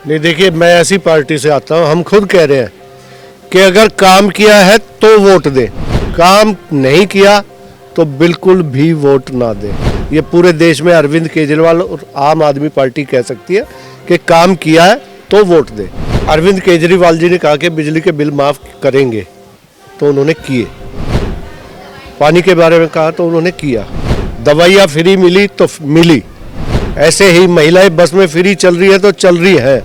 नहीं, देखिए मैं ऐसी पार्टी से आता हूँ, हम खुद कह रहे हैं कि अगर काम किया है तो वोट दे, काम नहीं किया तो बिल्कुल भी वोट ना दे। ये पूरे देश में अरविंद केजरीवाल और आम आदमी पार्टी कह सकती है कि काम किया है तो वोट दे। अरविंद केजरीवाल जी ने कहा कि बिजली के बिल माफ़ करेंगे, तो उन्होंने किए। पानी के बारे में कहा तो उन्होंने किया। दवाइयाँ फ्री मिली तो मिली। ऐसे ही महिलाएं बस में फ्री चल रही है तो चल रही है।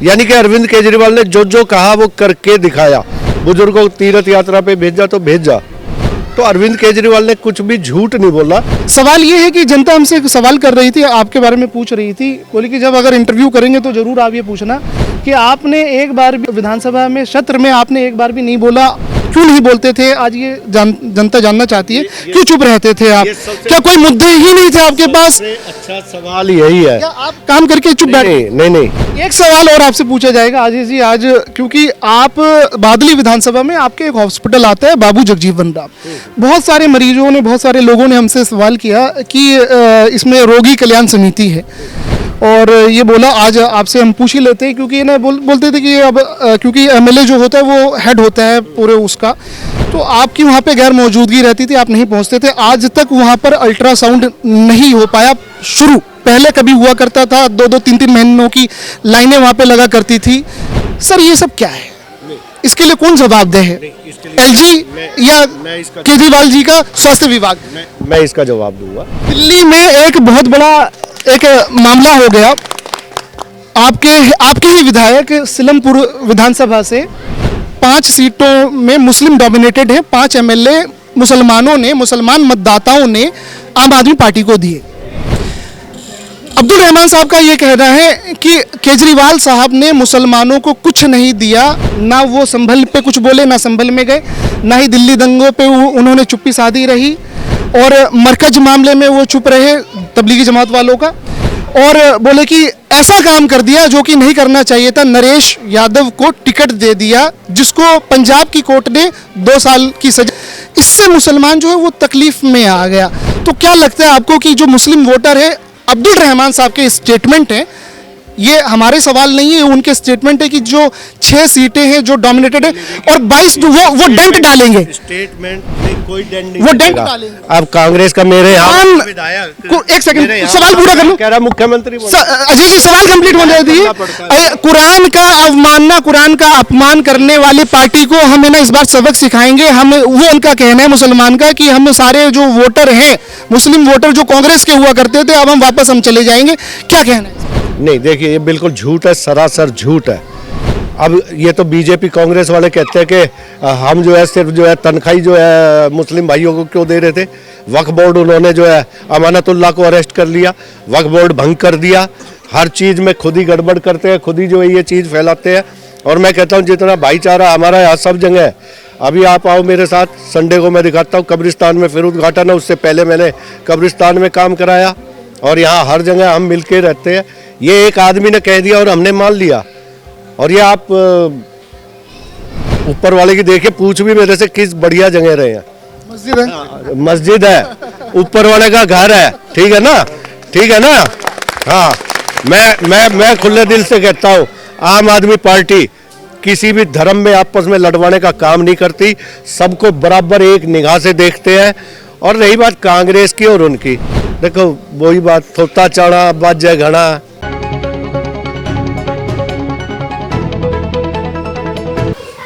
यानी कि अरविंद केजरीवाल ने जो जो कहा वो करके दिखाया। बुजुर्गों को तीर्थ यात्रा पे भेजा तो भेजा। तो अरविंद केजरीवाल ने कुछ भी झूठ नहीं बोला। सवाल ये है कि जनता हमसे एक सवाल कर रही थी, आपके बारे में पूछ रही थी, बोली कि जब अगर इंटरव्यू करेंगे तो जरूर आप ये पूछना कि आपने एक बार भी विधानसभा में सत्र में आपने एक बार भी नहीं बोला, क्यों नहीं बोलते थे? आज ये जनता जानना चाहती है, क्यों चुप रहते थे आप? क्या कोई मुद्दे ही नहीं थे आपके पास? अच्छा सवाल यही है। क्या आप काम करके चुप बैठे? नहीं। एक सवाल और आपसे पूछा जाएगा आजीष जी, आज क्योंकि आप बादली विधानसभा में आपके एक हॉस्पिटल आता है बाबू जगजीवन राम, बहुत सारे मरीजों ने, बहुत सारे लोगों ने हमसे सवाल किया कि इसमें रोगी कल्याण समिति है, और ये बोला आज आपसे हम पूछ ही लेते हैं, क्योंकि ना बोलते थे कि अब क्योंकि एमएलए जो होता है वो हेड होता है पूरे उसका, तो आपकी वहाँ पे गैर मौजूदगी रहती थी, आप नहीं पहुँचते थे। आज तक वहाँ पर अल्ट्रासाउंड नहीं हो पाया शुरू। पहले कभी हुआ करता था, 2-2, 3-3 महीनों की लाइनें वहाँ पे लगा करती थी। सर ये सब क्या है? इसके लिए कौन जवाबदेह है? एलजी या केजरीवाल जी का स्वास्थ्य विभाग? मैं इसका जवाब दूंगा। दिल्ली में एक बहुत बड़ा एक मामला हो गया। आपके ही विधायक सिलमपुर विधानसभा से 5 सीटों में मुस्लिम डोमिनेटेड है, 5 एमएलए मुसलमान मतदाताओं ने आम आदमी पार्टी को दिए। अब्दुल रहमान साहब का ये कहना है कि केजरीवाल साहब ने मुसलमानों को कुछ नहीं दिया, ना वो संभल पे कुछ बोले, ना संभल में गए, ना ही दिल्ली दंगों पे उन्होंने चुप्पी साधी रही, और मरकज मामले में वो चुप रहे तबलीगी जमात वालों का, और बोले कि ऐसा काम कर दिया जो कि नहीं करना चाहिए था। नरेश यादव को टिकट दे दिया, जिसको पंजाब की कोर्ट ने 2 साल की सजा। इससे मुसलमान जो है वो तकलीफ में आ गया। तो क्या लगता है आपको कि जो मुस्लिम वोटर है, अब्दुल रहमान साहब के स्टेटमेंट हैं, ये हमारे सवाल नहीं है, उनके स्टेटमेंट है कि जो 6 सीटें हैं जो डोमिनेटेड है और 22 वो डेंट डालेंगे। स्टेटमेंट में कोई डेंट नहीं, वो डेंट डालेंगे। अब कांग्रेस का मेरे यहाँ एक सेकंड सवाल पूरा कर लूं। कह रहा मुख्यमंत्री अजय जी सवाल कंप्लीट होने दीजिए। कुरान का अवमानना, कुरान का अपमान करने वाली पार्टी को हम है ना इस बार सबक सिखाएंगे। हम वो उनका कहना है मुसलमान का कि हम सारे जो वोटर हैं, मुस्लिम वोटर जो कांग्रेस के हुआ करते थे, अब हम वापस चले जाएंगे। क्या कहना है? नहीं, देखिए ये बिल्कुल झूठ है, सरासर झूठ है। अब ये तो बीजेपी कांग्रेस वाले कहते हैं कि हम जो है सिर्फ जो है तनख्वाही जो है मुस्लिम भाइयों को क्यों दे रहे थे। वक्फ बोर्ड उन्होंने जो है अमानतुल्लाह को अरेस्ट कर लिया, वक्फ बोर्ड भंग कर दिया, हर चीज़ में खुद ही गड़बड़ करते हैं, खुद ही जो है ये चीज़ फैलाते हैं। और मैं कहता हूँ जितना भाईचारा हमारा यहाँ सब जगह है। अभी आप आओ मेरे साथ, संडे को मैं दिखाता हूँ कब्रिस्तान में फिर उद्घाटन है, उससे पहले मैंने कब्रिस्तान में काम कराया, और यहाँ हर जगह हम मिलके रहते हैं। ये एक आदमी ने कह दिया और हमने मान लिया। और ये आप ऊपर वाले की देखिए, पूछ भी मेरे से किस बढ़िया जगह रहे हैं। मस्जिद है, मस्जिद है, ऊपर वाले का घर है, ठीक है ना, ठीक है ना। हाँ, मैं खुले दिल से कहता हूँ, आम आदमी पार्टी किसी भी धर्म में आपस में लड़वाने का काम नहीं करती, सबको बराबर एक निगाह से देखते हैं। और रही बात कांग्रेस की और उनकी, देखो वही बात, थोता चाड़ा बात जय घना।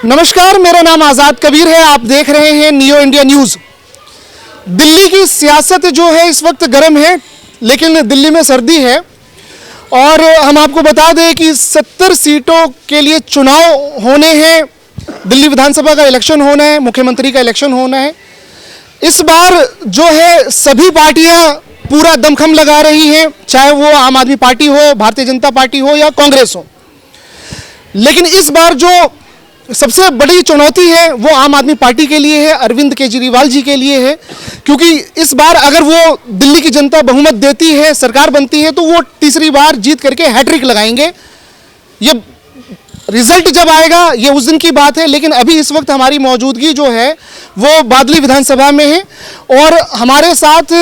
नमस्कार, मेरा नाम आज़ाद कबीर है, आप देख रहे हैं नियो इंडिया न्यूज़। दिल्ली की सियासत जो है इस वक्त गर्म है, लेकिन दिल्ली में सर्दी है। और हम आपको बता दें कि 70 सीटों के लिए चुनाव होने हैं, दिल्ली विधानसभा का इलेक्शन होना है, मुख्यमंत्री का इलेक्शन होना है। इस बार जो है सभी पार्टियां पूरा दमखम लगा रही हैं, चाहे वो आम आदमी पार्टी हो, भारतीय जनता पार्टी हो या कांग्रेस हो। लेकिन इस बार जो सबसे बड़ी चुनौती है वो आम आदमी पार्टी के लिए है, अरविंद केजरीवाल जी के लिए है, क्योंकि इस बार अगर वो दिल्ली की जनता बहुमत देती है, सरकार बनती है, तो वो तीसरी बार जीत करके हैट्रिक लगाएंगे। ये रिजल्ट जब आएगा ये उस दिन की बात है, लेकिन अभी इस वक्त हमारी मौजूदगी जो है वो बादली विधानसभा में है, और हमारे साथ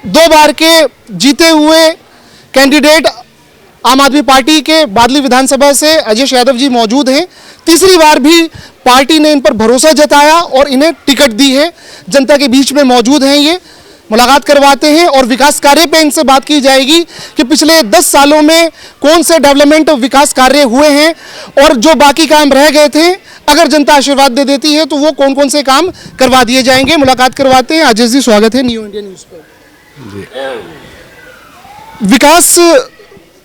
2 बार के जीते हुए कैंडिडेट आम आदमी पार्टी के बादली विधानसभा से अजय यादव जी मौजूद हैं। तीसरी बार भी पार्टी ने इन पर भरोसा जताया और इन्हें टिकट दी है। जनता के बीच में मौजूद हैं, ये मुलाकात करवाते हैं और विकास कार्य पे इनसे बात की जाएगी कि पिछले 10 सालों में कौन से डेवलपमेंट विकास कार्य हुए हैं और जो बाकी काम रह गए थे, अगर जनता आशीर्वाद दे देती है तो वो कौन कौन से काम करवा दिए जाएंगे। मुलाकात करवाते हैं। अजय जी, स्वागत है न्यू इंडिया न्यूज़ पर। विकास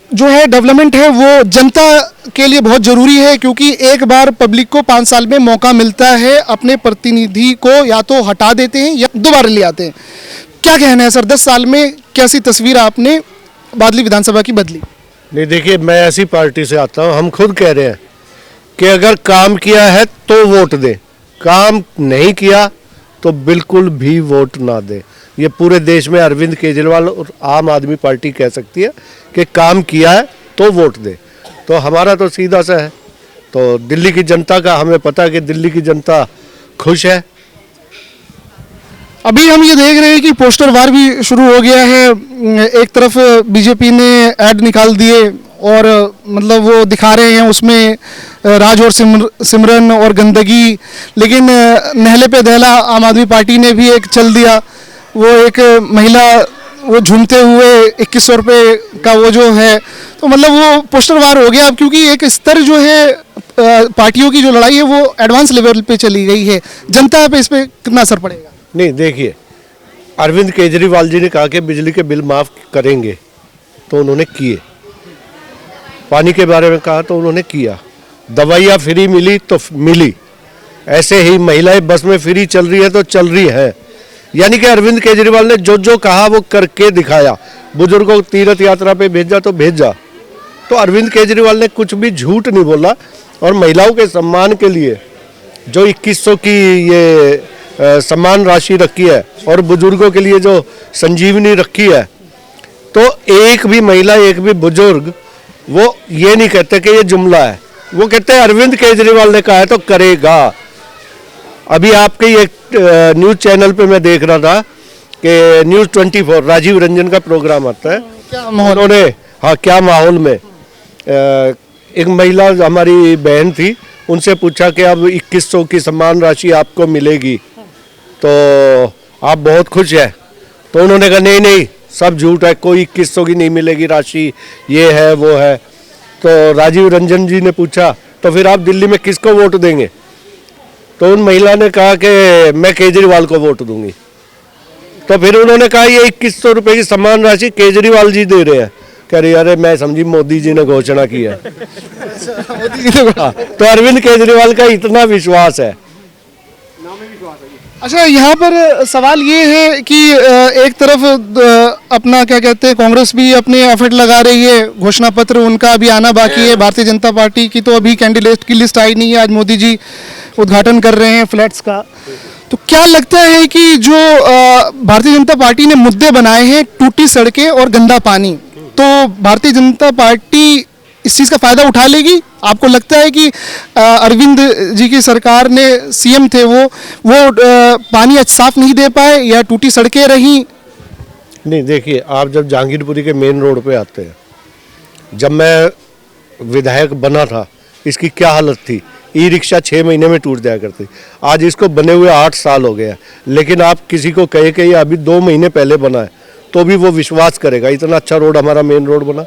जो है, डेवलपमेंट है, वो जनता के लिए बहुत ज़रूरी है, क्योंकि एक बार पब्लिक को 5 साल में मौका मिलता है, अपने प्रतिनिधि को या तो हटा देते हैं या दोबारा ले आते हैं। क्या कहना है सर, 10 साल में कैसी तस्वीर आपने बादली विधानसभा की बदली? नहीं, देखिए, मैं ऐसी पार्टी से आता हूँ, हम खुद कह रहे हैं कि अगर काम किया है तो वोट दें, काम नहीं किया तो बिल्कुल भी वोट ना दें। ये पूरे देश में अरविंद केजरीवाल और आम आदमी पार्टी कह सकती है कि काम किया है तो वोट दे। तो हमारा तो सीधा सा है, तो दिल्ली की जनता का हमें पता है कि दिल्ली की जनता खुश है। अभी हम ये देख रहे हैं कि पोस्टर वार भी शुरू हो गया है। एक तरफ बीजेपी ने ऐड निकाल दिए और मतलब वो दिखा रहे हैं उसमें राज और सिमरन और गंदगी, लेकिन नहले पे दहला आम आदमी पार्टी ने भी एक चल दिया। वो एक महिला वो झूमते हुए 2100 रुपये का वो जो है, तो मतलब वो पोस्टर वार हो गया अब, क्योंकि एक स्तर जो है पार्टियों की जो लड़ाई है वो एडवांस लेवल पे चली गई है। जनता पे इस पर कितना असर पड़ेगा? नहीं, देखिए, अरविंद केजरीवाल जी ने कहा कि बिजली के बिल माफ़ करेंगे, तो उन्होंने किए। पानी के बारे में कहा तो उन्होंने किया। दवाइयाँ फ्री मिली तो मिली। ऐसे ही महिलाएं बस में फ्री चल रही है तो चल रही है। यानी कि अरविंद केजरीवाल ने जो जो कहा वो करके दिखाया। बुजुर्गों को तीर्थ यात्रा पे भेजा तो भेजा। तो अरविंद केजरीवाल ने कुछ भी झूठ नहीं बोला। और महिलाओं के सम्मान के लिए जो 2100 की ये सम्मान राशि रखी है और बुजुर्गों के लिए जो संजीवनी रखी है, तो एक भी महिला, एक भी बुजुर्ग वो ये नहीं कहते कि ये जुमला है, वो कहते हैं अरविंद केजरीवाल ने कहा है तो करेगा। अभी आपके एक न्यूज़ चैनल पे मैं देख रहा था कि न्यूज़ 24 राजीव रंजन का प्रोग्राम आता है। क्या माहौल? उन्होंने, हाँ, क्या माहौल में एक महिला हमारी बहन थी, उनसे पूछा कि अब 2100 की सम्मान राशि आपको मिलेगी तो आप बहुत खुश है? तो उन्होंने कहा नहीं नहीं, सब झूठ है, कोई 2100 की नहीं मिलेगी राशि, ये है वो है। तो राजीव रंजन जी ने पूछा तो फिर आप दिल्ली में किसको वोट देंगे? तो उन महिला ने कहा कि मैं केजरीवाल को वोट दूंगी। तो फिर उन्होंने कहा ये 2100 रुपये की सम्मान राशि केजरीवाल जी दे रहे हैं। कह रही अरे मैं समझी मोदी जी ने घोषणा की है। हाँ, तो अरविंद केजरीवाल का इतना विश्वास है। अच्छा, यहाँ पर सवाल ये है कि एक तरफ अपना क्या कहते हैं, कांग्रेस भी अपने एफर्ट लगा रही है, घोषणा पत्र उनका अभी आना बाकी है। भारतीय जनता पार्टी की तो अभी कैंडिडेट की लिस्ट आई नहीं है। आज मोदी जी उद्घाटन कर रहे हैं फ्लैट्स का। तो क्या लगता है कि जो भारतीय जनता पार्टी ने मुद्दे बनाए हैं, टूटी सड़कें और गंदा पानी, तो भारतीय जनता पार्टी इस चीज़ का फायदा उठा लेगी? आपको लगता है कि अरविंद जी की सरकार ने, सीएम थे वो पानी साफ नहीं दे पाए या टूटी सड़कें रहीं? नहीं, देखिए, आप जब जहांगीरपुरी के मेन रोड पे आते हैं, जब मैं विधायक बना था इसकी क्या हालत थी, ई रिक्शा 6 महीने में टूट जाया करती। आज इसको बने हुए 8 साल हो गया, लेकिन आप किसी को कहे कि ये अभी 2 महीने पहले बना है तो भी वो विश्वास करेगा। इतना अच्छा रोड हमारा मेन रोड बना।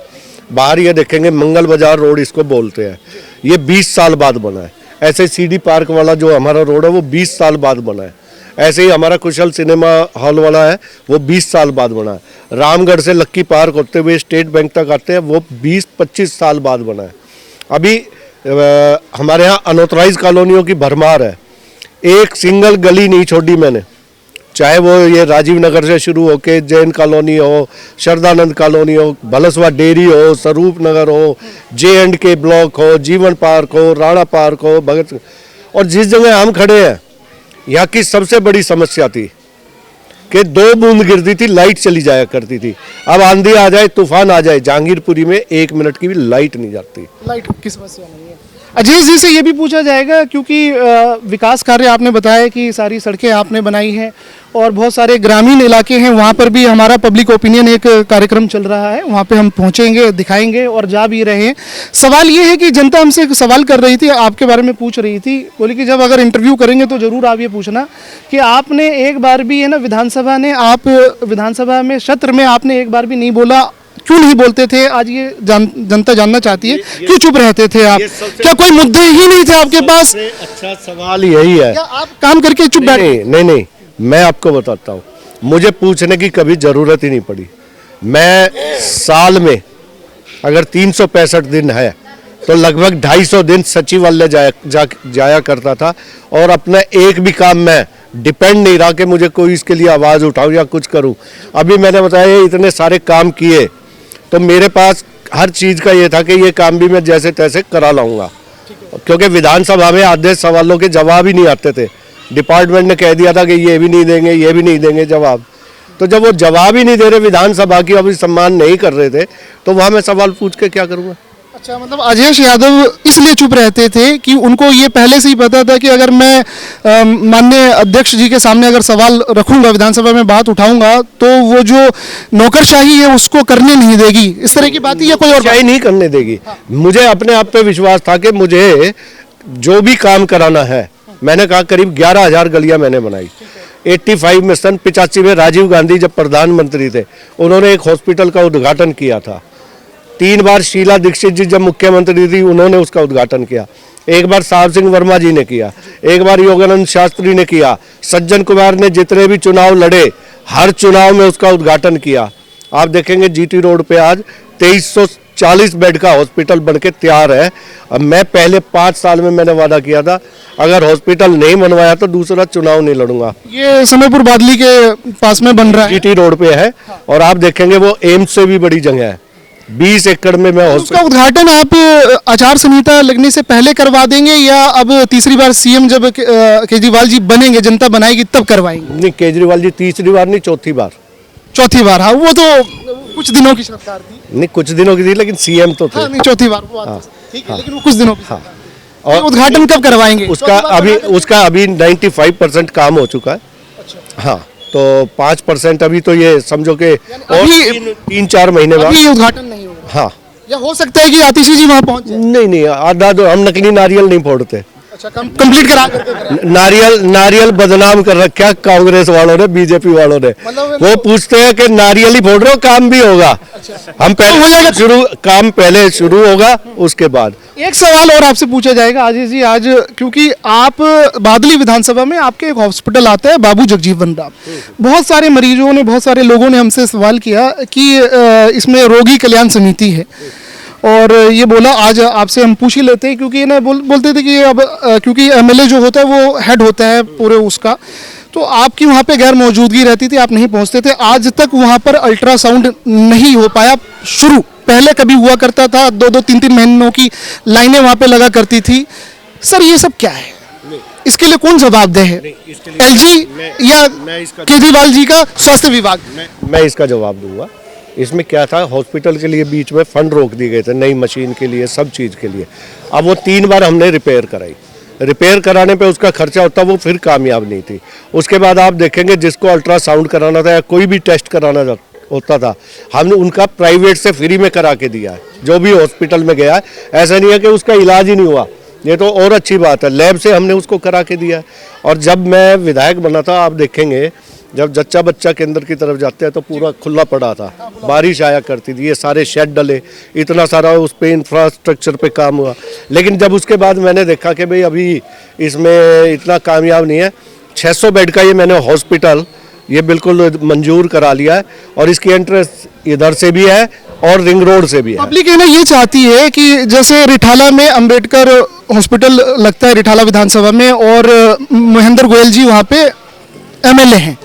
बाहर ये देखेंगे मंगल बाजार रोड इसको बोलते हैं, ये 20 साल बाद बना है। ऐसे सीडी पार्क वाला जो हमारा रोड है वो 20 साल बाद बना है। ऐसे ही हमारा कुशल सिनेमा हॉल वाला है वो 20 साल बाद बना है। रामगढ़ से लक्की पार्क होते हुए स्टेट बैंक तक आते हैं वो 20-25 साल बाद बना है। अभी हमारे यहाँ अनऑथराइज कॉलोनियों की भरमार है। एक सिंगल गली नहीं छोड़ी मैंने, चाहे वो ये राजीव नगर से शुरू होके जैन कॉलोनी हो, शरदानंद कॉलोनी हो, भलसवा डेयरी हो, स्वरूप नगर हो, J&K ब्लॉक हो, जीवन पार्क हो, राणा पार्क हो, भगत। और जिस जगह हम खड़े हैं यहाँ की सबसे बड़ी समस्या थी कि 2 बूंद गिरती थी लाइट चली जाया करती थी। अब आंधी आ जाए, तूफान आ जाए, जहांगीरपुरी में 1 मिनट की भी लाइट नहीं जाती। लाइट की समस्या नहीं है। अजय जी से ये भी पूछा जाएगा, क्योंकि विकास कार्य आपने बताया कि सारी सड़कें आपने बनाई हैं और बहुत सारे ग्रामीण इलाके हैं, वहाँ पर भी हमारा पब्लिक ओपिनियन एक कार्यक्रम चल रहा है, वहाँ पे हम पहुँचेंगे, दिखाएंगे और जा भी रहे हैं। सवाल ये है कि जनता हमसे एक सवाल कर रही थी, आपके बारे में पूछ रही थी, बोली कि जब अगर इंटरव्यू करेंगे तो ज़रूर आप ये पूछना कि आपने एक बार भी है ना विधानसभा में सत्र में आपने एक बार भी नहीं बोला, क्यों नहीं बोलते थे? आज ये जनता जानना चाहती है, क्यों चुप रहते थे आप? क्या कोई मुद्दे ही नहीं थे आपके पास? अच्छा सवाल यही है। या आप काम करके चुप बैठे? नहीं, मैं आपको बताता हूँ, मुझे पूछने की कभी जरूरत ही नहीं पड़ी। मैं साल में अगर 365 दिन है तो लगभग 250 दिन सचिवालय जाया करता था, और अपना एक भी काम मैं डिपेंड नहीं रहा कि मुझे कोई इसके लिए आवाज़ उठाऊं या कुछ करूं। अभी मैंने बताया इतने सारे काम किए, तो मेरे पास हर चीज़ का ये था कि ये काम भी मैं जैसे तैसे करा लाऊंगा, क्योंकि विधानसभा में आधे सवालों के जवाब ही नहीं आते थे। डिपार्टमेंट ने कह दिया था कि ये भी नहीं देंगे जवाब। तो जब वो जवाब ही नहीं दे रहे, विधानसभा की अभी सम्मान नहीं कर रहे थे, तो वहाँ मैं सवाल पूछ के क्या करूँगा? अच्छा, मतलब अजयेश यादव इसलिए चुप रहते थे कि उनको ये पहले से ही पता था कि अगर मैं माननीय अध्यक्ष जी के सामने अगर सवाल रखूंगा, विधानसभा में बात उठाऊंगा, तो वो जो नौकरशाही है उसको करने नहीं देगी, इस तरह की बात ही या कोई और ही नहीं करने देगी। मुझे अपने आप पे विश्वास था कि मुझे जो भी काम कराना है, मैंने कहा करीब 11,000 गलियां मैंने बनाई। 85 में सन 85 में राजीव गांधी जब प्रधानमंत्री थे, उन्होंने एक हॉस्पिटल का उद्घाटन किया था। 3 बार शीला दीक्षित जी जब मुख्यमंत्री थी, उन्होंने उसका उद्घाटन किया। एक बार साहब सिंह वर्मा जी ने किया, एक बार योगानंद शास्त्री ने किया, सज्जन कुमार ने जितने भी चुनाव लड़े, हर चुनाव में उसका उद्घाटन किया। आप देखेंगे जीटी रोड पे आज 2340 बेड का हॉस्पिटल बनके तैयार है। अब मैं पहले 5 साल में मैंने वादा किया था, अगर हॉस्पिटल नहीं बनवाया तो दूसरा चुनाव नहीं लड़ूंगा। ये समयपुर बादली के पास में बन रहा है, जीटी रोड पे है, और आप देखेंगे वो एम्स से भी बड़ी जगह है। 20 एकड़ में मैं उसका उद्घाटन आप आचार संहिता लगने से पहले करवा देंगे, या अब तीसरी बार सीएम जब केजरीवाल जी बनेंगे, जनता बनाएगी, तब करवाएंगे? नहीं, केजरीवाल जी तीसरी बार नहीं, चौथी बार। हाँ, वो तो कुछ दिनों की सरकार थी। नहीं, कुछ दिनों की थी, लेकिन सीएम तो थे। हाँ, नहीं, चौथी बार वो बात ठीक है, लेकिन वो कुछ दिनों की। हाँ। और उद्घाटन कब करवाएंगे? उसका अभी 95% काम हो चुका है। हाँ, तो 5% अभी तो ये समझो कि और 3-4 महीने बाद उद्घाटन नहीं होगा। हाँ, या हो सकता है कि आतिशी जी वहाँ पहुँच जाए। नहीं, आधा तो हम नकली नारियल नहीं फोड़ते। अच्छा, कंप्लीट करा करके नारियल बदनाम कर रखा है कांग्रेस वालों ने, बीजेपी वालों ने। वो पूछते हैं कि नारियल ही फोड़ रहे हो, काम भी होगा। हम पहले काम पहले शुरू होगा, उसके बाद। एक सवाल और आपसे पूछा जाएगा आजीष जी, आज क्योंकि आप बादली विधानसभा में आपके एक हॉस्पिटल आता है बाबू जगजीवन राम, बहुत सारे मरीजों ने, बहुत सारे लोगों ने हमसे सवाल किया कि इसमें रोगी कल्याण समिति है, और ये बोला आज आपसे हम पूछ ही लेते हैं, क्योंकि ना बोलते थे कि अब क्योंकि एमएलए जो होता है वो हेड होता है पूरे उसका, तो आपकी वहाँ पे गैर मौजूदगी रहती थी, आप नहीं पहुँचते थे। आज तक वहाँ पर अल्ट्रासाउंड नहीं हो पाया शुरू, पहले कभी हुआ करता था, 2-2, 3-3 महीनों की लाइनें वहाँ पे लगा करती थी। सर, ये सब क्या है? इसके लिए कौन जवाबदेह है? एलजी या केजरीवाल जी का स्वास्थ्य विभाग? मैं इसका जवाब दूंगा। इसमें क्या था, हॉस्पिटल के लिए बीच में फंड रोक दिए गए थे, नई मशीन के लिए, सब चीज़ के लिए। अब वो 3 बार हमने रिपेयर कराई, रिपेयर कराने पे उसका खर्चा होता, वो फिर कामयाब नहीं थी। उसके बाद आप देखेंगे जिसको अल्ट्रासाउंड कराना था या कोई भी टेस्ट कराना होता था, हमने उनका प्राइवेट से फ्री में करा के दिया है, जो भी हॉस्पिटल में गया है। ऐसा नहीं है कि उसका इलाज ही नहीं हुआ, ये तो और अच्छी बात है, लैब से हमने उसको करा के दिया है। और जब मैं विधायक बना था, आप देखेंगे जब जच्चा बच्चा केंद्र की तरफ जाते हैं तो पूरा खुला पड़ा था, बारिश आया करती थी, ये सारे शेड डले, इतना सारा उस पे इंफ्रास्ट्रक्चर पे काम हुआ। लेकिन जब उसके बाद मैंने देखा कि भाई अभी इसमें इतना कामयाब नहीं है, 600 बेड का ये मैंने हॉस्पिटल ये बिल्कुल मंजूर करा लिया है, और इसकी एंट्रेंस इधर से भी है और रिंग रोड से भी है। पब्लिक है ना ये चाहती है कि जैसे रिठाला में अंबेडकर हॉस्पिटल लगता है रिठाला विधानसभा में, और महेंद्र गोयल जी वहाँ पे एमएलए हैं,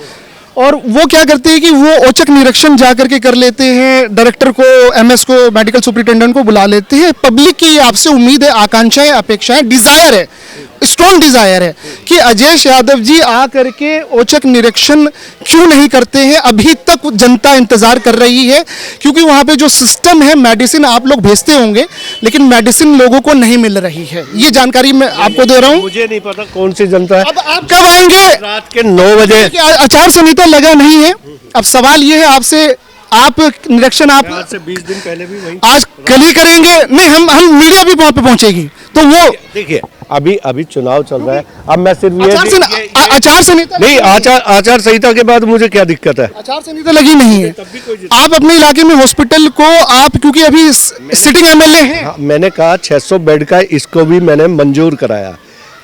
और वो क्या करते हैं कि वो औचक निरीक्षण जा करके कर लेते हैं, डायरेक्टर को, एमएस को, मेडिकल सुपरिटेंडेंट को बुला लेते हैं। पब्लिक की आपसे उम्मीद है, आकांक्षाएं, अपेक्षाएं, डिजायर है, स्ट्रॉन्ग डिजायर है कि अजय यादव जी आ करके औचक निरीक्षण क्यों नहीं करते हैं। अभी तक जनता इंतजार कर रही है क्योंकि वहां पे जो सिस्टम है, मेडिसिन आप लोग भेजते होंगे लेकिन मेडिसिन लोगों को नहीं मिल रही है। ये जानकारी मैं आपको दे रहा हूं। मुझे नहीं पता कौन सी जनता है। अब आप कब आएंगे? रात के 9 बजे। आचार संहिता लगा नहीं है। अब सवाल ये है आपसे, आप निरीक्षण आप आज से 20 दिन पहले भी वही आज कल ही करेंगे? नहीं, हम मीडिया भी वहां पे पहुंचेगी तो वो देखिए अभी चुनाव चल रहा है। अब मैं सिर्फ आचार संहिता नहीं, आचार संहिता के बाद मुझे क्या दिक्कत है? आचार संहिता लगी नहीं है। आप अपने इलाके में हॉस्पिटल को आप, क्योंकि अभी सिटिंग एमएलए हैं। हाँ, मैंने कहा 600 बेड का इसको भी मैंने मंजूर कराया,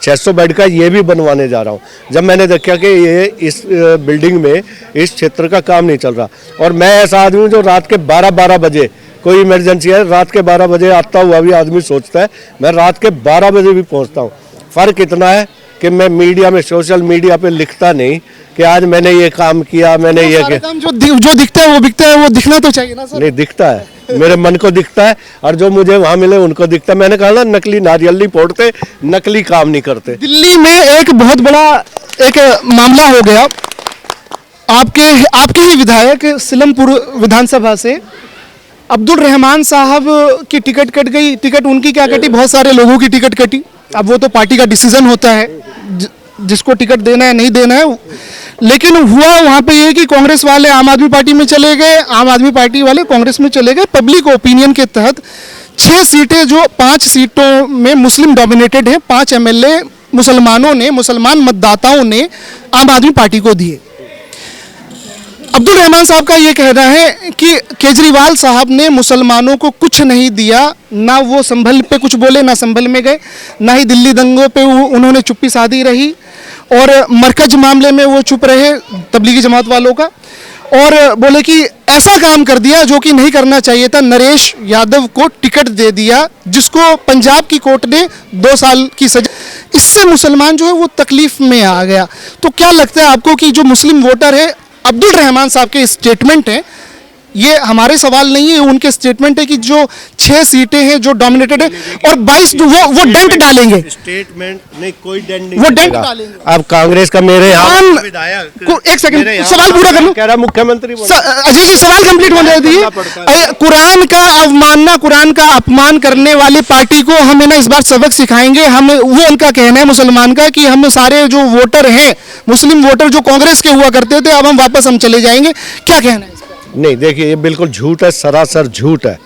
600 बेड का ये भी बनवाने जा रहा हूँ। जब मैंने देखा कि ये इस बिल्डिंग में इस क्षेत्र का काम नहीं चल रहा, और मैं ऐसा आदमी हूँ जो रात के 12 बजे कोई इमरजेंसी है, रात के 12 बजे आता हुआ भी आदमी सोचता है, मैं रात के 12 बजे भी पहुँचता हूँ। फ़र्क इतना है कि मैं मीडिया में, सोशल मीडिया पे लिखता नहीं कि आज मैंने ये काम किया, मैंने ये किया। काम जो दिखता है वो बिकता है, वो दिखना तो चाहिए ना सर। नहीं दिखता है, मेरे मन को दिखता है, और जो मुझे वहाँ मिले उनको दिखता है। मैंने कहा ना, नकली नारियल नहीं फोड़ते, नकली काम नहीं करते। दिल्ली में एक बहुत बड़ा एक मामला हो गया। आपके ही विधायक सिलमपुर विधानसभा से अब्दुल रहमान साहब की टिकट कट गई। टिकट उनकी क्या कटी, बहुत सारे लोगों की टिकट कटी। अब वो तो पार्टी का डिसीजन होता है, जिसको टिकट देना है नहीं देना है। लेकिन हुआ वहां पे ये कि कांग्रेस वाले आम आदमी पार्टी में चले गए, आम आदमी पार्टी वाले कांग्रेस में चले गए। पब्लिक ओपिनियन के तहत 6 सीटें, जो 5 सीटों में मुस्लिम डोमिनेटेड है, 5 एमएलए मुसलमानों ने, मुसलमान मतदाताओं ने आम आदमी पार्टी को दिए। अब्दुल रहमान साहब का ये कहना है कि केजरीवाल साहब ने मुसलमानों को कुछ नहीं दिया, ना वो संभल पे कुछ बोले, ना संभल में गए, ना ही दिल्ली दंगों पे उन्होंने चुप्पी साधी रही, और मरकज मामले में वो चुप रहे तबलीगी जमात वालों का, और बोले कि ऐसा काम कर दिया जो कि नहीं करना चाहिए था। नरेश यादव को टिकट दे दिया, जिसको पंजाब की कोर्ट ने 2 साल की सजा। इससे मुसलमान जो है वो तकलीफ में आ गया। तो क्या लगता है आपको कि जो मुस्लिम वोटर है, अब्दुल रहमान साहब के स्टेटमेंट है, ये हमारे सवाल नहीं है, उनके स्टेटमेंट है कि जो 6 सीटें हैं जो डोमिनेटेड है, और 22 वो डेंट डालेंगे। स्टेटमेंट नहीं, कोई डेंट नहीं, वो डेंट डालेंगे। अब कांग्रेस का मेरे यहाँ एक सेकंड, सवाल पूरा कर लो। कह रहा मुख्यमंत्री अजय जी, सवाल कंप्लीट होने दीजिए। कुरान का अवमानना, कुरान का अपमान करने वाली पार्टी को हम है ना इस बार सबक सिखाएंगे। हम, वो उनका कहना है मुसलमान का कि हम सारे जो वोटर हैं, मुस्लिम वोटर जो कांग्रेस के हुआ करते थे, अब हम वापस चले जाएंगे। क्या कहना है? नहीं, देखिए ये बिल्कुल झूठ है, सरासर झूठ है।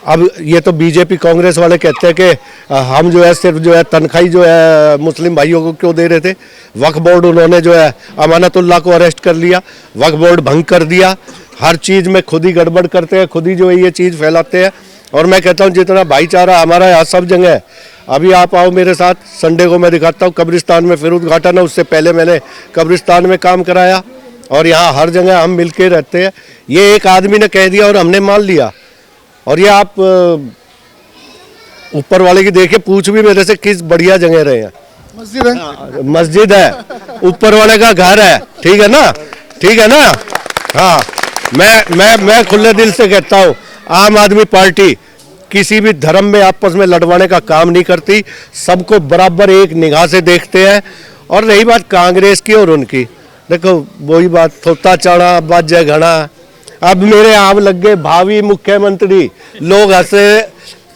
अब ये तो बीजेपी कांग्रेस वाले कहते हैं कि हम जो है सिर्फ जो है तनख्वाही जो है मुस्लिम भाइयों को क्यों दे रहे थे। वक्फ बोर्ड उन्होंने जो है अमानतुल्लाह को अरेस्ट कर लिया, वक्फ बोर्ड भंग कर दिया, हर चीज़ में खुद ही गड़बड़ करते हैं, खुद ही जो है ये चीज़ फैलाते हैं। और मैं कहता हूँ जितना भाईचारा हमारा यहाँ सब जगह है। अभी आप आओ मेरे साथ, संडे को मैं दिखाता हूँ कब्रिस्तान में फिर उद्घाटन है, उससे पहले मैंने कब्रिस्तान में काम कराया, और यहाँ हर जगह हम मिलके रहते हैं। ये एक आदमी ने कह दिया और हमने मान लिया। और ये आप ऊपर वाले की देखिए, पूछ भी मेरे से किस बढ़िया जगह रहे हैं। मस्जिद है, मस्जिद है, ऊपर वाले का घर है, ठीक है ना, ठीक है ना। हाँ, मैं खुले दिल से कहता हूँ, आम आदमी पार्टी किसी भी धर्म में आपस में लड़वाने का काम नहीं करती, सबको बराबर एक निगाह से देखते हैं। और रही बात कांग्रेस की और उनकी, देखो वही बात, थोता चढ़ा बाजे घना। अब मेरे आम लग गए भावी मुख्यमंत्री, लोग हंसे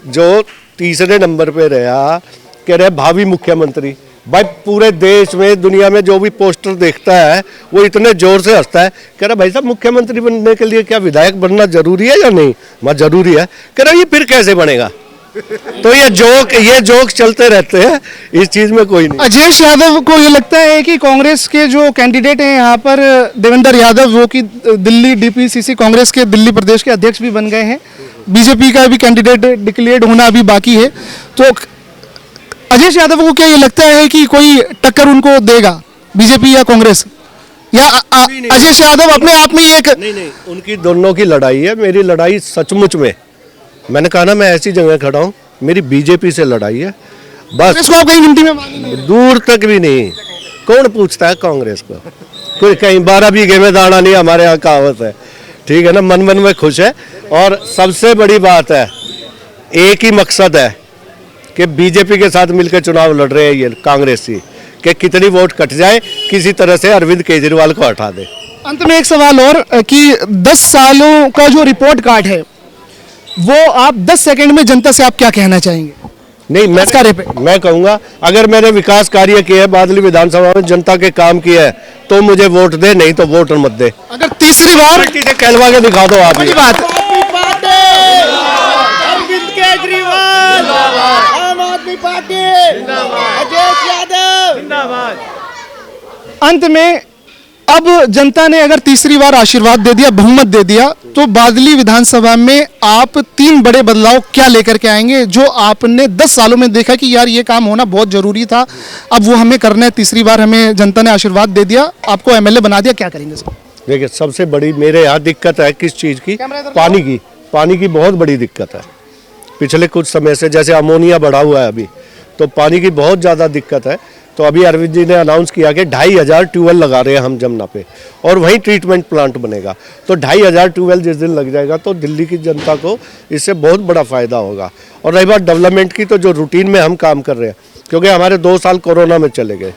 जो तीसरे नंबर पे रहा, कह रहे भावी मुख्यमंत्री। भाई पूरे देश में, दुनिया में जो भी पोस्टर देखता है वो इतने जोर से हंसता है, कह रहा भाई साहब मुख्यमंत्री बनने के लिए क्या विधायक बनना जरूरी है या नहीं? मैं जरूरी है। कह रहा ये फिर कैसे बनेगा? तो ये जोक चलते रहते हैं, इस चीज में कोई नहीं। अजय यादव को ये लगता है कि कांग्रेस के जो कैंडिडेट हैं यहाँ पर, देवेंद्र यादव, वो कि दिल्ली डीपीसीसी कांग्रेस के दिल्ली प्रदेश के अध्यक्ष भी बन गए हैं, बीजेपी का भी कैंडिडेट डिक्लेयर्ड होना अभी बाकी है। तो अजय यादव को क्या ये लगता है कि कोई टक्कर उनको देगा, बीजेपी या कांग्रेस, या अजय यादव अपने आप में एक? नहीं, उनकी दोनों की लड़ाई है। मेरी लड़ाई सचमुच में, मैंने कहा ना मैं ऐसी जगह खड़ा हूँ, मेरी बीजेपी से लड़ाई है बस। इसको आप कहीं गिनती में मानेंगे? दूर तक भी नहीं। कौन पूछता है कांग्रेस को? कोई कहीं 12 बीघे में दाना नहीं, हमारे यहाँ कहावत है, ठीक है ना। मन में खुश है। और सबसे बड़ी बात है, एक ही मकसद है कि बीजेपी के साथ मिलकर चुनाव लड़ रहे हैं ये कांग्रेसी, कि कितनी वोट कट जाए किसी तरह से अरविंद केजरीवाल को हटा दे। अंत में एक सवाल और कि 10 सालों का जो रिपोर्ट कार्ड है वो आप 10 सेकंड में जनता से आप क्या कहना चाहेंगे? नहीं, मैं कहूंगा अगर मैंने विकास कार्य किए हैं बादली विधानसभा में, जनता के काम किए हैं, तो मुझे वोट दे, नहीं तो वोट मत दे। अगर तीसरी बार से कहलवा के दिखा दो आप। बड़ी बात अरविंद केजरीवाल, आम आदमी पार्टी, अजय यादव। अंत में अब जनता ने अगर तीसरी बार आशीर्वाद दे दिया, बहुमत दे दिया, तो बादली विधानसभा में आप 3 बड़े बदलाव क्या लेकर के आएंगे जो आपने 10 सालों में देखा कि यार ये काम होना बहुत जरूरी था, अब वो हमें करना है, तीसरी बार हमें जनता ने आशीर्वाद दे दिया, आपको एमएलए बना दिया, क्या करेंगे सर? देखिए, सबसे बड़ी मेरे यहाँ दिक्कत है किस चीज़ की? पानी की बहुत बड़ी दिक्कत है। पिछले कुछ समय से जैसे अमोनिया बढ़ा हुआ है अभी, तो पानी की बहुत ज़्यादा दिक्कत है। तो अभी अरविंद जी ने अनाउंस किया कि 2500 ट्यूबवेल लगा रहे हैं हम जमुना पे, और वहीं ट्रीटमेंट प्लांट बनेगा। तो 2500 ट्यूबवेल जिस दिन लग जाएगा तो दिल्ली की जनता को इससे बहुत बड़ा फ़ायदा होगा। और रही बात डेवलपमेंट की, तो जो रूटीन में हम काम कर रहे हैं, क्योंकि हमारे 2 साल कोरोना में चले गए,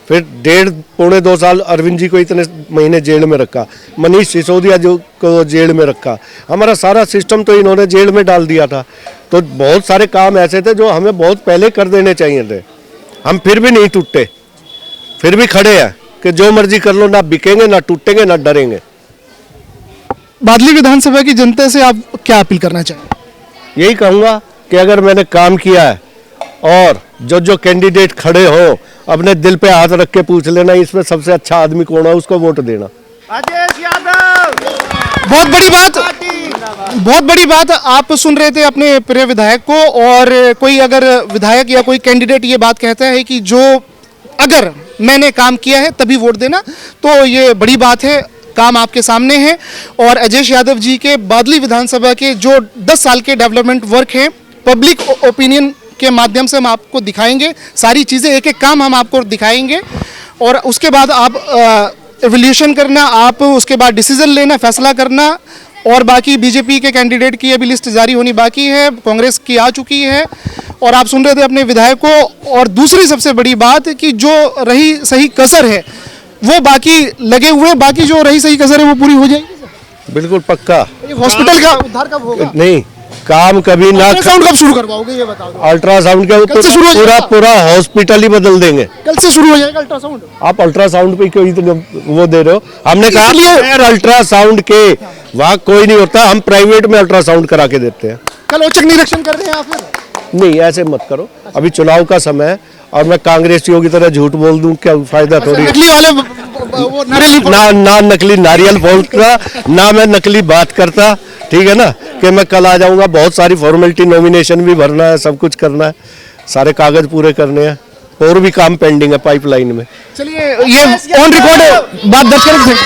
फिर 1.5-2 साल अरविंद जी को इतने महीने जेल में रखा, मनीष सिसोदिया जो को जेल में रखा, हमारा सारा सिस्टम तो इन्होंने जेल में डाल दिया था। तो बहुत सारे काम ऐसे थे जो हमें बहुत पहले कर देने चाहिए थे, हम फिर भी नहीं टूटे, फिर भी खड़े हैं कि जो मर्जी कर लो, ना बिकेंगे, ना टूटेंगे, ना डरेंगे। बादली विधानसभा की जनता से आप क्या अपील करना चाहेंगे? यही कहूँगा कि अगर मैंने काम किया है, और जो कैंडिडेट खड़े हो अपने दिल पे हाथ रख के पूछ लेना इसमें सबसे अच्छा आदमी कौन है, उसको वोट देना। अजय यादव। बहुत बड़ी बात आप सुन रहे थे अपने प्रिय विधायक को। और कोई अगर विधायक या कोई कैंडिडेट ये बात कहता है कि जो अगर मैंने काम किया है तभी वोट देना, तो ये बड़ी बात है, काम आपके सामने है। और अजय यादव जी के बादली विधानसभा के जो 10 साल के डेवलपमेंट वर्क हैं, पब्लिक ओपिनियन के माध्यम से हम आपको दिखाएंगे सारी चीज़ें, एक एक काम हम आपको दिखाएंगे, और उसके बाद आप एवोल्यूशन करना, आप उसके बाद डिसीजन लेना, फैसला करना। और बाकी बीजेपी के कैंडिडेट की अभी लिस्ट जारी होनी बाकी है, कांग्रेस की आ चुकी है, और आप सुन रहे थे अपने विधायक को। और दूसरी सबसे बड़ी बात कि जो रही सही कसर है वो बाकी लगे हुए, बाकी जो रही सही कसर है वो पूरी हो जाएगी। बिल्कुल पक्का। हॉस्पिटल का उद्धार कब होगा? नहीं, काम कभी ना। अल्ट्रासाउंड कब शुरू करवाओगे ये बताओ? अल्ट्रासाउंड के कल से शुरू हो जाएगा? पूरा हॉस्पिटल ही बदल देंगे। कल से शुरू हो जाएगा अल्ट्रासाउंड? आप अल्ट्रासाउंड पे क्यों इतने वो दे रहे हो? हमने कहा बगैर अल्ट्रासाउंड के वहाँ कोई नहीं होता, हम प्राइवेट में अल्ट्रासाउंड करा के देते हैं। कल औचक निरीक्षण कर रहे हैं आप फिर? नहीं, ऐसे मत करो, अभी चुनाव का समय है, और मैं कांग्रेसियों की तरह झूठ बोल दूं क्या फायदा? थोड़ी नकली वाले वो नारियल ना नकली नारियल बोलता, ना मैं नकली बात करता, ठीक है ना, कि मैं कल आ जाऊंगा। बहुत सारी फॉर्मेलिटी, नॉमिनेशन भी भरना है, सब कुछ करना है, सारे कागज पूरे करने हैं, और भी काम पेंडिंग है पाइपलाइन में। चलिए ये ऑन रिकॉर्ड बात दर्ज करें।